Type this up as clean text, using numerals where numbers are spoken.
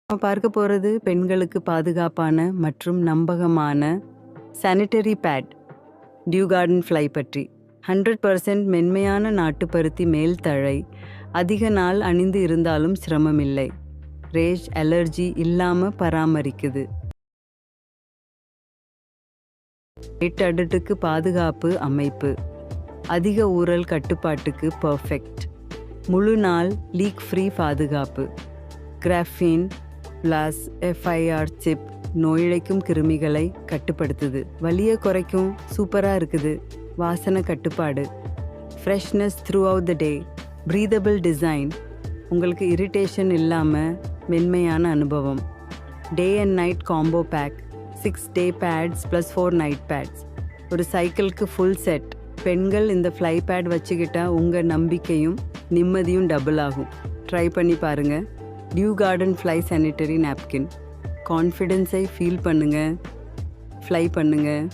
நம்ம பார்க்க போகிறது பெண்களுக்கு பாதுகாப்பான மற்றும் நம்பகமான சானிட்டரி பேட் டியூ கார்டன் ஃப்ளை பற்றி. 100% மென்மையான நாட்டுப்பருத்தி மேல் தழை, அதிக நாள் அணிந்து இருந்தாலும் சிரமமில்லை, ரேஷ் அலர்ஜி இல்லாம பராமரிக்குது. 8 அடுக்கு பாதுகாப்பு அமைப்பு, அதிக ஊறல் கட்டுப்பாட்டுக்கு பர்ஃபெக்ட், முழு நாள் லீக் ஃப்ரீ பாதுகாப்பு, கிராஃபீன் ப்ளஸ் FIR சிப் நோயிழைக்கும் கிருமிகளை கட்டுப்படுத்துது, வலியை குறைக்கும், சூப்பராக இருக்குது, வாசனை கட்டுப்பாடு, freshness throughout the day, breathable design, உங்களுக்கு இரிட்டேஷன் இல்லாமல் மென்மையான அனுபவம், day and night combo pack, 6 day pads plus 4 night pads, ஒரு சைக்கிளுக்கு ஃபுல் செட். பெண்கள் இந்த ஃப்ளை பேட் வச்சுக்கிட்டா உங்கள் நம்பிக்கையும் நிம்மதியும் டபுள் ஆகும். ட்ரை பண்ணி பாருங்கள். Dew garden fly sanitary napkin. கான்ஃபிடென்ஸை ஃபீல் பண்ணுங்கள், ஃப்ளை பண்ணுங்கள்.